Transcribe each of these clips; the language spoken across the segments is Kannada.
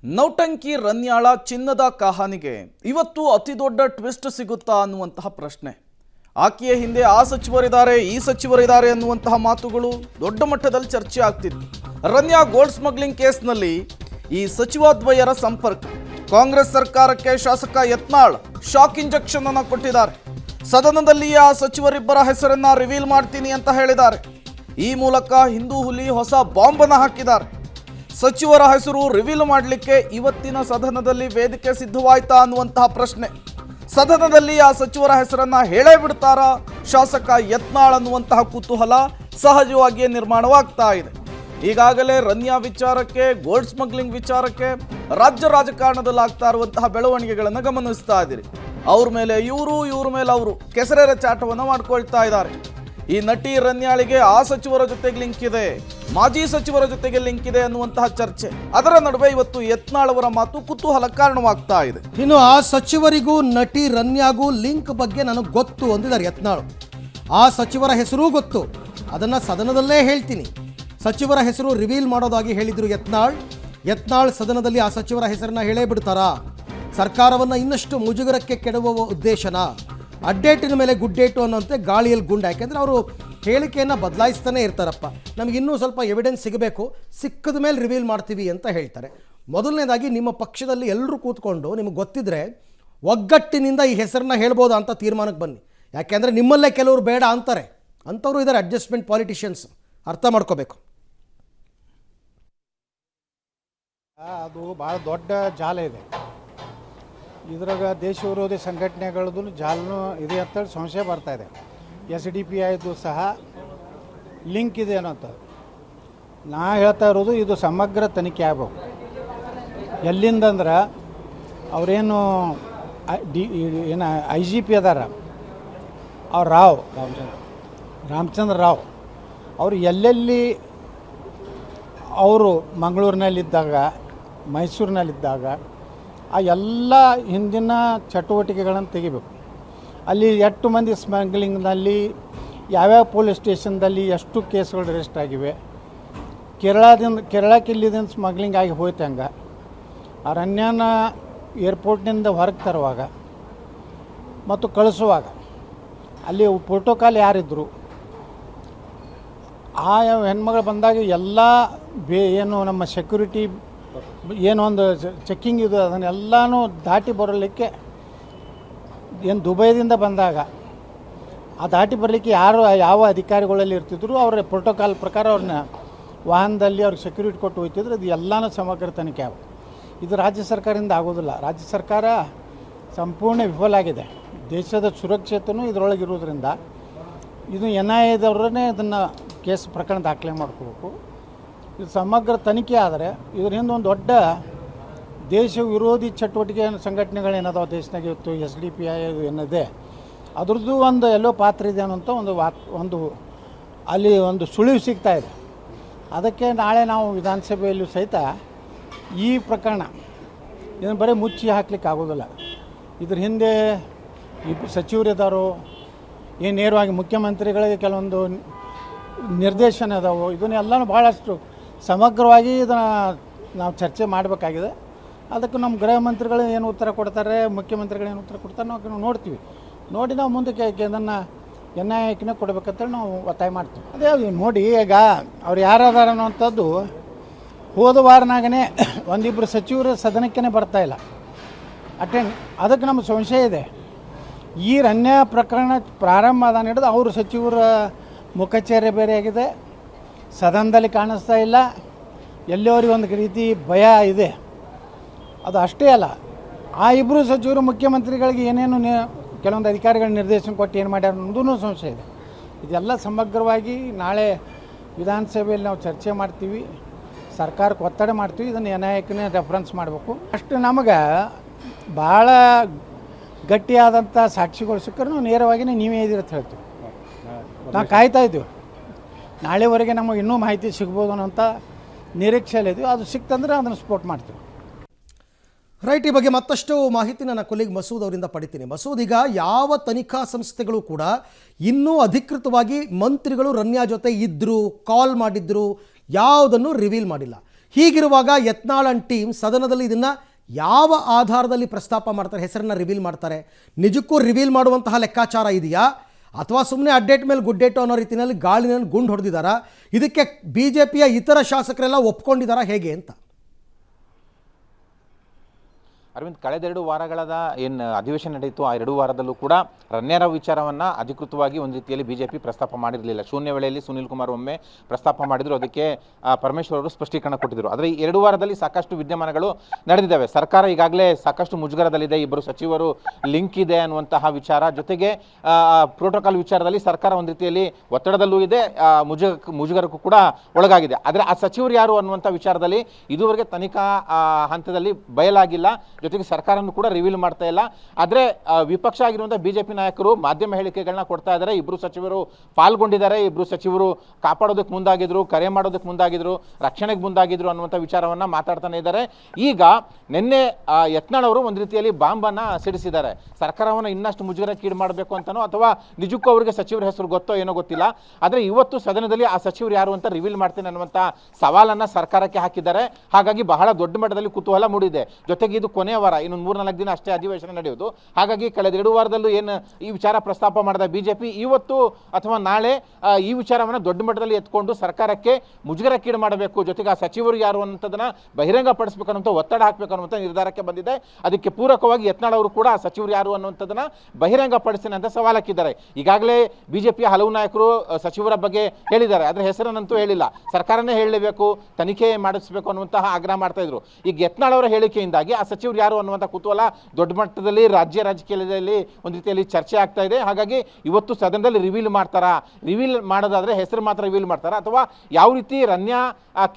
ನೌಟಂಕಿ ರನ್ಯಾಳ ಚಿನ್ನದ ಕಹಾನಿಗೆ ಇವತ್ತು ಅತಿ ದೊಡ್ಡ ಟ್ವಿಸ್ಟ್ ಸಿಗುತ್ತಾ ಅನ್ನುವಂತಹ ಪ್ರಶ್ನೆ. ಆಕೆಯ ಹಿಂದೆ ಆ ಸಚಿವರಿದ್ದಾರೆ, ಈ ಸಚಿವರಿದ್ದಾರೆ ಅನ್ನುವಂತಹ ಮಾತುಗಳು ದೊಡ್ಡ ಮಟ್ಟದಲ್ಲಿ ಚರ್ಚೆ ಆಗ್ತಿತ್ತು. ರನ್ಯಾ ಗೋಲ್ಡ್ ಸ್ಮಗ್ಲಿಂಗ್ ಕೇಸ್ನಲ್ಲಿ ಈ ಸಚಿವದ್ವಯರ ಸಂಪರ್ಕ. ಕಾಂಗ್ರೆಸ್ ಸರ್ಕಾರಕ್ಕೆ ಶಾಸಕ ಯತ್ನಾಳ್ ಶಾಕ್ ಇಂಜೆಕ್ಷನ್ ಅನ್ನು ಕೊಟ್ಟಿದ್ದಾರೆ. ಸದನದಲ್ಲಿ ಆ ಸಚಿವರಿಬ್ಬರ ಹೆಸರನ್ನ ರಿವೀಲ್ ಮಾಡ್ತೀನಿ ಅಂತ ಹೇಳಿದ್ದಾರೆ. ಈ ಮೂಲಕ ಹಿಂದೂ ಹುಲಿ ಹೊಸ ಬಾಂಬ್ ಅನ್ನು ಹಾಕಿದ್ದಾರೆ. ಸಚಿವರ ಹೆಸರು ರಿವೀಲ್ ಮಾಡಲಿಕ್ಕೆ ಇವತ್ತಿನ ಸದನದಲ್ಲಿ ವೇದಿಕೆ ಸಿದ್ಧವಾಯ್ತಾ ಅನ್ನುವಂತಹ ಪ್ರಶ್ನೆ. ಸದನದಲ್ಲಿ ಆ ಸಚಿವರ ಹೆಸರನ್ನ ಹೇಳೇ ಬಿಡ್ತಾರಾ ಶಾಸಕ ಯತ್ನಾಳ್ ಅನ್ನುವಂತಹ ಕುತೂಹಲ ಸಹಜವಾಗಿಯೇ ನಿರ್ಮಾಣವಾಗ್ತಾ ಇದೆ. ಈಗಾಗಲೇ ರನ್ಯಾ ವಿಚಾರಕ್ಕೆ, ಗೋಲ್ಡ್ ಸ್ಮಗ್ಲಿಂಗ್ ವಿಚಾರಕ್ಕೆ ರಾಜ್ಯ ರಾಜಕಾರಣದಲ್ಲಿ ಆಗ್ತಾ ಇರುವಂತಹ ಬೆಳವಣಿಗೆಗಳನ್ನು ಗಮನಿಸ್ತಾ ಇದ್ದೀರಿ. ಅವ್ರ ಮೇಲೆ ಇವರು, ಇವ್ರ ಮೇಲೆ ಅವರು ಕೆಸರೆರ ಚಾಟವನ್ನು ಮಾಡ್ಕೊಳ್ತಾ ಇದ್ದಾರೆ. ಈ ನಟಿ ರನ್ಯಾಳಿಗೆ ಆ ಸಚಿವರ ಜೊತೆಗೆ ಲಿಂಕ್ ಇದೆ, ಮಾಜಿ ಸಚಿವರ ಜೊತೆಗೆ ಲಿಂಕ್ ಇದೆ ಅನ್ನುವಂತಹ ಚರ್ಚೆ. ಅದರ ನಡುವೆ ಇವತ್ತು ಯತ್ನಾಳ್ ಅವರ ಮಾತು ಕುತೂಹಲ ಕಾರಣವಾಗ್ತಾ ಇದೆ. ಇನ್ನು ಆ ಸಚಿವರಿಗೂ ನಟಿ ರನ್ಯಾಗೂ ಲಿಂಕ್ ಬಗ್ಗೆ ನನಗೆ ಗೊತ್ತು ಅಂದಿದ್ದಾರೆ ಯತ್ನಾಳ್. ಆ ಸಚಿವರ ಹೆಸರೂ ಗೊತ್ತು, ಅದನ್ನು ಸದನದಲ್ಲೇ ಹೇಳ್ತೀನಿ. ಸಚಿವರ ಹೆಸರು ರಿವೀಲ್ ಮಾಡೋದಾಗಿ ಹೇಳಿದ್ರು ಯತ್ನಾಳ್ ಸದನದಲ್ಲಿ ಆ ಸಚಿವರ ಹೆಸರನ್ನ ಹೇಳೇ ಬಿಡ್ತಾರಾ? ಸರ್ಕಾರವನ್ನು ಇನ್ನಷ್ಟು ಮುಜುಗರಕ್ಕೆ ಕೆಡುವ ಉದ್ದೇಶನ? ಅಡ್ಡೇಟಿನ ಮೇಲೆ ಗುಡ್ಡೇಟು ಅನ್ನೋಂತೆ ಗಾಳಿಯಲ್ಲಿ ಗುಂಡು. ಯಾಕೆಂದರೆ ಅವರು ಹೇಳಿಕೆಯನ್ನು ಬದಲಾಯಿಸ್ತಾನೆ ಇರ್ತಾರಪ್ಪ. ನಮಗೆ ಇನ್ನೂ ಸ್ವಲ್ಪ ಎವಿಡೆನ್ಸ್ ಸಿಗಬೇಕು, ಸಿಕ್ಕದ ಮೇಲೆ ರಿವೀಲ್ ಮಾಡ್ತೀವಿ ಅಂತ ಹೇಳ್ತಾರೆ. ಮೊದಲನೇದಾಗಿ ನಿಮ್ಮ ಪಕ್ಷದಲ್ಲಿ ಎಲ್ಲರೂ ಕೂತ್ಕೊಂಡು ನಿಮಗೆ ಗೊತ್ತಿದ್ರೆ ಒಗ್ಗಟ್ಟಿನಿಂದ ಈ ಹೆಸರನ್ನ ಹೇಳ್ಬೋದಾ ಅಂತ ತೀರ್ಮಾನಕ್ಕೆ ಬನ್ನಿ. ಯಾಕೆಂದರೆ ನಿಮ್ಮಲ್ಲೇ ಕೆಲವರು ಬೇಡ ಅಂತಾರೆ, ಅಂಥವ್ರು ಇದ್ದಾರೆ ಅಡ್ಜಸ್ಟ್ಮೆಂಟ್ ಪಾಲಿಟಿಷಿಯನ್ಸ್, ಅರ್ಥ ಮಾಡ್ಕೋಬೇಕು. ಅದು ಭಾಳ ದೊಡ್ಡ ಜಾಲ ಇದೆ. ಇದ್ರಾಗ ದೇಶ ವಿರೋಧಿ ಸಂಘಟನೆಗಳದ್ದು ಜಾಲನೂ ಇದೆ ಅಂತೇಳಿ ಸಂಶಯ ಬರ್ತಾ ಇದೆ. SDPIದು ಸಹ ಲಿಂಕ್ ಇದೆ ಅನ್ನೋಂಥ ನಾ ಹೇಳ್ತಾ ಇರೋದು, ಇದು ಸಮಗ್ರ ತನಿಖೆ ಆಗಬೇಕು. ಎಲ್ಲಿಂದಂದ್ರೆ ಅವರೇನು ಏನು IGP ಅದಾರ, ಅವ್ರು ರಾಮಚಂದ್ರ ರಾವ್ ಅವರು ಎಲ್ಲೆಲ್ಲಿ ಅವರು ಮಂಗಳೂರಿನಲ್ಲಿದ್ದಾಗ, ಮೈಸೂರಿನಲ್ಲಿದ್ದಾಗ ಆ ಎಲ್ಲ ಹಿಂದಿನ ಚಟುವಟಿಕೆಗಳನ್ನು ತೆಗಿಬೇಕು. ಅಲ್ಲಿ ಎಷ್ಟು ಮಂದಿ ಸ್ಮಗ್ಲಿಂಗ್ನಲ್ಲಿ ಯಾವ್ಯಾವ ಪೊಲೀಸ್ ಸ್ಟೇಷನ್ದಲ್ಲಿ ಎಷ್ಟು ಕೇಸ್ಗಳು ರಿಜಿಸ್ಟರ್ ಆಗಿವೆ, ಕೇರಳಕ್ಕೆ ಇಲ್ಲಿದಿಂದ ಸ್ಮಗ್ಲಿಂಗ್ ಆಗಿ ಹೋಯ್ತು ಹಂಗೆ, ಆ ರನ್ಯಾನ ಏರ್ಪೋರ್ಟ್ನಿಂದ ಹೊರಗೆ ತರುವಾಗ ಮತ್ತು ಕಳಿಸುವಾಗ ಅಲ್ಲಿ ಪ್ರೋಟೋಕಾಲ್ ಯಾರಿದ್ದರು, ಆ ಹೆಣ್ಮಗಳು ಬಂದಾಗ ಎಲ್ಲ ಏನು ನಮ್ಮ ಸೆಕ್ಯೂರಿಟಿ ಏನೋ ಒಂದು ಚೆಕ್ಕಿಂಗ್ ಇದು ಅದನ್ನೆಲ್ಲನೂ ದಾಟಿ ಬರಲಿಕ್ಕೆ, ಏನು ದುಬೈದಿಂದ ಬಂದಾಗ ಆ ದಾಟಿ ಬರಲಿಕ್ಕೆ ಯಾವ ಅಧಿಕಾರಿಗಳಲ್ಲಿ ಇರ್ತಿದ್ರು ಅವರ ಪ್ರೋಟೋಕಾಲ್ ಪ್ರಕಾರ ಅವ್ರನ್ನ ವಾಹನದಲ್ಲಿ ಅವ್ರಿಗೆ ಸೆಕ್ಯೂರಿಟಿ ಕೊಟ್ಟು ಹೋಗ್ತಿದ್ರು. ಅದು ಎಲ್ಲನೂ ಸಮಗ್ರ ತನಿಖೆ ಆಗ. ಇದು ರಾಜ್ಯ ಸರ್ಕಾರದಿಂದ ಆಗೋದಿಲ್ಲ. ರಾಜ್ಯ ಸರ್ಕಾರ ಸಂಪೂರ್ಣ ವಿಫಲ ಆಗಿದೆ. ದೇಶದ ಸುರಕ್ಷತೆಯೂ ಇದರೊಳಗಿರೋದ್ರಿಂದ ಇದು NIAದವ್ರನ್ನೇ ಇದನ್ನು ಕೇಸ್ ಪ್ರಕರಣ ದಾಖಲೆ ಮಾಡ್ಕೋಬೇಕು. ಇದು ಸಮಗ್ರ ತನಿಖೆ ಆದರೆ ಇದರಿಂದ ಒಂದು ದೊಡ್ಡ ದೇಶ ವಿರೋಧಿ ಚಟುವಟಿಕೆ ಸಂಘಟನೆಗಳೇನದಾವ ದೇಶನಾಗ ಇವತ್ತು SDPI ಏನಿದೆ ಅದ್ರದ್ದು ಒಂದು ಎಲ್ಲೋ ಪಾತ್ರ ಇದೆ ಅನ್ನೋಂಥ ಒಂದು ಅಲ್ಲಿ ಒಂದು ಸುಳಿವು ಸಿಗ್ತಾ ಇದೆ. ಅದಕ್ಕೆ ನಾಳೆ ನಾವು ವಿಧಾನಸಭೆಯಲ್ಲೂ ಸಹಿತ ಈ ಪ್ರಕರಣ ಇದನ್ನು ಬರೀ ಮುಚ್ಚಿ ಹಾಕ್ಲಿಕ್ಕೆ ಆಗೋದಿಲ್ಲ. ಇದ್ರ ಹಿಂದೆ ಈ ಸಚಿವರಿದ್ದಾರೋ ಏನು ನೇರವಾಗಿ ಮುಖ್ಯಮಂತ್ರಿಗಳಿಗೆ ಕೆಲವೊಂದು ನಿರ್ದೇಶನ ಅದಾವೆ, ಇದನ್ನೆಲ್ಲನೂ ಭಾಳಷ್ಟು ಸಮಗ್ರವಾಗಿ ಇದನ್ನು ನಾವು ಚರ್ಚೆ ಮಾಡಬೇಕಾಗಿದೆ. ಅದಕ್ಕೆ ನಮ್ಮ ಗೃಹ ಮಂತ್ರಿಗಳು ಏನು ಉತ್ತರ ಕೊಡ್ತಾರೆ, ಮುಖ್ಯಮಂತ್ರಿಗಳು ಏನು ಉತ್ತರ ಕೊಡ್ತಾರೆ ನಾವು ನೋಡ್ತೀವಿ. ನೋಡಿ ನಾವು ಮುಂದಕ್ಕೆ ಇದನ್ನು NIAಕ್ಕೆ ಕೊಡಬೇಕಂತೇಳಿ ನಾವು ಒತ್ತಾಯ ಮಾಡ್ತೀವಿ. ಅದೇ ನೋಡಿ, ಈಗ ಅವ್ರು ಯಾರದಾರ ಅನ್ನೋವಂಥದ್ದು ಹೋದ ವಾರನಾಗೇ ಒಂದಿಬ್ಬರು ಸಚಿವರು ಸದನಕ್ಕೇ ಬರ್ತಾಯಿಲ್ಲ ಅಟೆಂಡ್. ಅದಕ್ಕೆ ನಮ್ಮ ಸಂಶಯ ಇದೆ. ಈ ರನ್ಯಾ ಪ್ರಕರಣ ಪ್ರಾರಂಭ ಆದ ಹಿಡಿದು ಅವರು ಸಚಿವರ ಮುಖಚರ್ಯೆ ಬೇರೆಯಾಗಿದೆ, ಸದನದಲ್ಲಿ ಕಾಣಿಸ್ತಾ ಇಲ್ಲ, ಎಲ್ಲವರಿಗೆ ಒಂದು ರೀತಿ ಭಯ ಇದೆ. ಅದು ಅಷ್ಟೇ ಅಲ್ಲ, ಆ ಇಬ್ಬರು ಸಚಿವರು ಮುಖ್ಯಮಂತ್ರಿಗಳಿಗೆ ಏನೇನು ಕೆಲವೊಂದು ಅಧಿಕಾರಿಗಳ ನಿರ್ದೇಶನ ಕೊಟ್ಟು ಏನು ಮಾಡ್ಯಾರ ಅನ್ನೋದೂ ಸಂಶಯ ಇದೆ. ಇದೆಲ್ಲ ಸಮಗ್ರವಾಗಿ ನಾಳೆ ವಿಧಾನಸಭೆಯಲ್ಲಿ ನಾವು ಚರ್ಚೆ ಮಾಡ್ತೀವಿ, ಸರ್ಕಾರಕ್ಕೆ ಒತ್ತಡ ಮಾಡ್ತೀವಿ. ಇದನ್ನು NIAಕ್ಕೆ ರೆಫರೆನ್ಸ್ ಮಾಡಬೇಕು. ಅಷ್ಟು ನಮಗೆ ಭಾಳ ಗಟ್ಟಿಯಾದಂಥ ಸಾಕ್ಷಿಗಳು ಸಿಕ್ಕರೂ ನಾವು ನೇರವಾಗಿಯೇ ನೀವೇ ಇದ್ದೀರ ಅಂತ ಹೇಳ್ತೀವಿ. ನಾವು ಕಾಯ್ತಾ ಇದ್ದೀವಿ, ನಾಳೆವರೆಗೆ ನಮಗೆ ಇನ್ನೂ ಮಾಹಿತಿ ಸಿಗ್ಬೋದು ಅನ್ನೋಂಥ ನಿರೀಕ್ಷೆಯಲ್ಲಿದ್ದೀವಿ. ಅದು ಸಿಕ್ತಂದ್ರೆ ಅದನ್ನು ಸಪೋರ್ಟ್ ಮಾಡ್ತೀವಿ. ರೈಟ್. ಈ ಬಗ್ಗೆ ಮತ್ತಷ್ಟು ಮಾಹಿತಿ ನನ್ನ ಕೊಲೀಗ್ ಮಸೂದ್ ಅವರಿಂದ ಪಡಿತೀನಿ. ಮಸೂದ್, ಈಗ ಯಾವ ತನಿಖಾ ಸಂಸ್ಥೆಗಳು ಕೂಡ ಇನ್ನೂ ಅಧಿಕೃತವಾಗಿ ಮಂತ್ರಿಗಳು ರನ್ಯಾ ಜೊತೆ ಇದ್ದರು, ಕಾಲ್ ಮಾಡಿದ್ರು, ಯಾವುದನ್ನು ರಿವೀಲ್ ಮಾಡಿಲ್ಲ. ಹೀಗಿರುವಾಗ ಯತ್ನಾಳ್ ಅಂಡ್ ಟೀಮ್ ಸದನದಲ್ಲಿ ಇದನ್ನು ಯಾವ ಆಧಾರದಲ್ಲಿ ಪ್ರಸ್ತಾಪ ಮಾಡ್ತಾರೆ, ಹೆಸರನ್ನು ರಿವೀಲ್ ಮಾಡ್ತಾರೆ? ನಿಜಕ್ಕೂ ರಿವೀಲ್ ಮಾಡುವಂತಹ ಲೆಕ್ಕಾಚಾರ ಇದೆಯಾ, ಅಥವಾ ಸುಮ್ಮನೆ ಅಡ್ಡೇಟ್ ಮೇಲೆ ಗುಡ್ಡೇಟು ಅನ್ನೋ ರೀತಿಯಲ್ಲಿ ಗಾಳಿನಲ್ಲಿ ಗುಂಡು ಹೊಡೆದಿದ್ದಾರಾ? ಇದಕ್ಕೆ BJPಯ ಇತರ ಶಾಸಕರೆಲ್ಲ ಒಪ್ಕೊಂಡಿದ್ದಾರಾ ಹೇಗೆ ಅಂತ? ಅರವಿಂದ್, ಕಳೆದ 2 ವಾರಗಳದ ಏನು ಅಧಿವೇಶನ ನಡೆಯಿತು ಆ 2 ವಾರದಲ್ಲೂ ಕೂಡ ರಣ್ಯರ ವಿಚಾರವನ್ನು ಅಧಿಕೃತವಾಗಿ ಒಂದು ರೀತಿಯಲ್ಲಿ ಬಿಜೆಪಿ ಪ್ರಸ್ತಾಪ ಮಾಡಿರಲಿಲ್ಲ. ಶೂನ್ಯ ವೇಳೆಯಲ್ಲಿ ಸುನೀಲ್ ಕುಮಾರ್ ಒಮ್ಮೆ ಪ್ರಸ್ತಾಪ ಮಾಡಿದ್ರು, ಅದಕ್ಕೆ ಪರಮೇಶ್ವರ್ ಅವರು ಸ್ಪಷ್ಟೀಕರಣ ಕೊಟ್ಟಿದ್ದರು. ಆದರೆ ಈ 2 ವಾರದಲ್ಲಿ ಸಾಕಷ್ಟು ವಿದ್ಯಮಾನಗಳು ನಡೆದಿದ್ದಾವೆ. ಸರ್ಕಾರ ಈಗಾಗಲೇ ಸಾಕಷ್ಟು ಮುಜುಗರದಲ್ಲಿದೆ, ಇಬ್ಬರು ಸಚಿವರು ಲಿಂಕ್ ಇದೆ ಅನ್ನುವಂತಹ ವಿಚಾರ, ಜೊತೆಗೆ ಪ್ರೋಟೋಕಾಲ್ ವಿಚಾರದಲ್ಲಿ ಸರ್ಕಾರ ಒಂದು ರೀತಿಯಲ್ಲಿ ಒತ್ತಡದಲ್ಲೂ ಇದೆ, ಮುಜುಗರಕ್ಕೂ ಕೂಡ ಒಳಗಾಗಿದೆ. ಆದರೆ ಆ ಸಚಿವರು ಯಾರು ಅನ್ನುವಂಥ ವಿಚಾರದಲ್ಲಿ ಇದುವರೆಗೆ ತನಿಖಾ ಹಂತದಲ್ಲಿ ಬಯಲಾಗಿಲ್ಲ, ಜೊತೆಗೆ ಸರ್ಕಾರವನ್ನು ಕೂಡ ರಿವೀಲ್ ಮಾಡ್ತಾ ಇಲ್ಲ. ಆದರೆ ವಿಪಕ್ಷ ಆಗಿರುವಂಥ ಬಿಜೆಪಿ ನಾಯಕರು ಮಾಧ್ಯಮ ಹೇಳಿಕೆಗಳನ್ನ ಕೊಡ್ತಾ ಇದ್ದಾರೆ. ಇಬ್ಬರು ಸಚಿವರು ಪಾಲ್ಗೊಂಡಿದ್ದಾರೆ, ಇಬ್ಬರು ಸಚಿವರು ಕಾಪಾಡೋದಕ್ಕೆ ಮುಂದಾಗಿದ್ರು, ಕರೆ ಮಾಡೋದಕ್ಕೆ ಮುಂದಾಗಿದ್ರು, ರಕ್ಷಣೆಗೆ ಮುಂದಾಗಿದ್ರು ಅನ್ನುವಂಥ ವಿಚಾರವನ್ನು ಮಾತಾಡ್ತಾನೆ ಇದ್ದಾರೆ. ಈಗ ನಿನ್ನೆ ಯತ್ನಾಳ್ ಅವರು ಒಂದು ರೀತಿಯಲ್ಲಿ ಬಾಂಬನ್ನು ಸಿಡಿಸಿದ್ದಾರೆ. ಸರ್ಕಾರವನ್ನು ಇನ್ನಷ್ಟು ಮುಜುಗರಕ್ಕೀಡು ಮಾಡಬೇಕು ಅಂತನೋ ಅಥವಾ ನಿಜಕ್ಕೂ ಅವರಿಗೆ ಸಚಿವರ ಹೆಸರು ಗೊತ್ತೋ ಏನೋ ಗೊತ್ತಿಲ್ಲ. ಆದರೆ ಇವತ್ತು ಸದನದಲ್ಲಿ ಆ ಸಚಿವರು ಯಾರು ಅಂತ ರಿವೀಲ್ ಮಾಡ್ತೇನೆ ಅನ್ನುವಂಥ ಸವಾಲನ್ನು ಸರ್ಕಾರಕ್ಕೆ ಹಾಕಿದ್ದಾರೆ. ಹಾಗಾಗಿ ಬಹಳ ದೊಡ್ಡ ಮಟ್ಟದಲ್ಲಿ ಕುತೂಹಲ ಮೂಡಿದೆ. ಜೊತೆಗೆ ಇದು ಕೊನೆಯ ವಾರ, ಇನ್ನೊಂದು 3-4 ದಿನ ಅಷ್ಟೇ ಅಧಿವೇಶನ ನಡೆಯುವುದು. ಹಾಗಾಗಿ ಕಳೆದ 2 ವಾರದಲ್ಲೂ ಏನು ಈ ವಿಚಾರ ಪ್ರಸ್ತಾಪ ಮಾಡಿದ ಬಿಜೆಪಿ ಇವತ್ತು ಅಥವಾ ನಾಳೆ ಈ ವಿಚಾರವನ್ನು ದೊಡ್ಡ ಮಟ್ಟದಲ್ಲಿ ಎತ್ಕೊಂಡು ಸರ್ಕಾರಕ್ಕೆ ಮುಜುಗರಕ್ಕೀಡು ಮಾಡಬೇಕು, ಜೊತೆಗೆ ಆ ಸಚಿವರು ಯಾರು ಅನ್ನೋದನ್ನ ಬಹಿರಂಗ ಪಡಿಸಬೇಕು ಅನ್ನುವಂಥ ಒತ್ತಡ ಹಾಕಬೇಕು ಅನ್ನುವಂಥ ನಿರ್ಧಾರಕ್ಕೆ ಬಂದಿದೆ. ಅದಕ್ಕೆ ಪೂರಕವಾಗಿ ಯತ್ನಾಳ್ ಅವರು ಕೂಡ ಸಚಿವರು ಯಾರು ಅನ್ನುವಂಥದ್ದನ್ನ ಬಹಿರಂಗ ಪಡಿಸ್ತೀನಿ ಅಂತ ಸವಾಲು ಹಾಕಿದ್ದಾರೆ. ಈಗಾಗಲೇ ಬಿಜೆಪಿಯ ಹಲವು ನಾಯಕರು ಸಚಿವರ ಬಗ್ಗೆ ಹೇಳಿದ್ದಾರೆ, ಆದರೆ ಹೆಸರನ್ನಂತೂ ಹೇಳಿಲ್ಲ. ಸರ್ಕಾರನೇ ಹೇಳಲೇಬೇಕು, ತನಿಖೆ ಮಾಡಿಸಬೇಕು ಅನ್ನುವಂತಹ ಆಗ್ರಹ ಮಾಡ್ತಾ ಇದ್ರು. ಈಗ ಯತ್ನಾಳ್ ಅವರ ಹೇಳಿಕೆಯಿಂದಾಗಿ ಆ ಸಚಿವರು ಯಾರು ಅನ್ನುವಂಥ ಕುತೂಹಲ ದೊಡ್ಡ ಮಟ್ಟದಲ್ಲಿ ರಾಜ್ಯ ರಾಜಕೀಯದಲ್ಲಿ ಒಂದು ರೀತಿಯಲ್ಲಿ ಚರ್ಚೆ ಆಗ್ತಾ ಇದೆ. ಹಾಗಾಗಿ ಇವತ್ತು ಸದನದಲ್ಲಿ ರಿವೀಲ್ ಮಾಡ್ತಾರಾ, ರಿವೀಲ್ ಮಾಡೋದಾದ್ರೆ ಹೆಸರು ಮಾತ್ರ ರಿವೀಲ್ ಮಾಡ್ತಾರಾ, ಅಥವಾ ಯಾವ ರೀತಿ ರನ್ಯಾ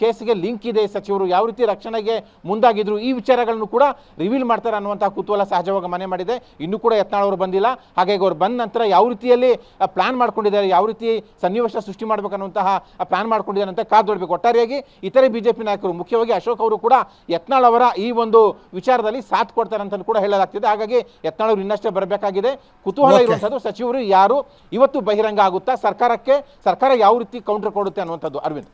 ಕೇಸ್ಗೆ ಲಿಂಕ್ ಇದೆ ಸಚಿವರು, ಯಾವ ರೀತಿ ರಕ್ಷಣೆಗೆ ಮುಂದಾಗಿದ್ರು, ಈ ವಿಚಾರಗಳನ್ನು ಕೂಡ ರಿವೀಲ್ ಮಾಡ್ತಾರೆ ಅನ್ನುವಂಥ ಕುತೂಹಲ ಸಹಜವಾಗಿ ಮನೆ ಮಾಡಿದೆ. ಇನ್ನೂ ಕೂಡ ಯತ್ನಾಳ್ ಅವರು ಬಂದಿಲ್ಲ. ಹಾಗಾಗಿ ಅವ್ರು ಬಂದ ನಂತರ ಯಾವ ರೀತಿಯಲ್ಲಿ ಪ್ಲಾನ್ ಮಾಡ್ಕೊಂಡಿದ್ದಾರೆ, ಯಾವ ರೀತಿ ಸನ್ನಿವೇಶ ಸೃಷ್ಟಿ ಮಾಡಬೇಕನ್ನುವಂತಹ ಪ್ಲಾನ್ ಮಾಡ್ಕೊಂಡಿದ್ದಾರೆ ಅಂತ ಕಾದು ನೋಡಬೇಕು. ಒಟ್ಟಾರೆಯಾಗಿ ಇತರೆ ಬಿಜೆಪಿ ನಾಯಕರು, ಮುಖ್ಯವಾಗಿ ಅಶೋಕ್ ಅವರು ಕೂಡ ಯತ್ನಾಳ್ ಅವರ ಈ ಒಂದು ವಿಚಾರದಲ್ಲಿ ಸಾಥ್ ಕೊಡ್ತಾರೆ ಅಂತ ಕೂಡ ಹೇಳಲಾಗ್ತಿದೆ. ಹಾಗಾಗಿ ಯತ್ನಾಳ್ ಅವರು ಇನ್ನಷ್ಟೇ ಬರಬೇಕಾಗಿದೆ. ಕುತೂಹಲ ಇರುವಂಥದ್ದು ಸಚಿವರು ಯಾರು ಇವತ್ತು ಬಹಿರಂಗ ಆಗುತ್ತಾ, ಸರ್ಕಾರ ಯಾವ ರೀತಿ ಕೌಂಟರ್ ಕೊಡುತ್ತೆ ಅನ್ನುವಂಥದ್ದು. ಅರವಿಂದ್.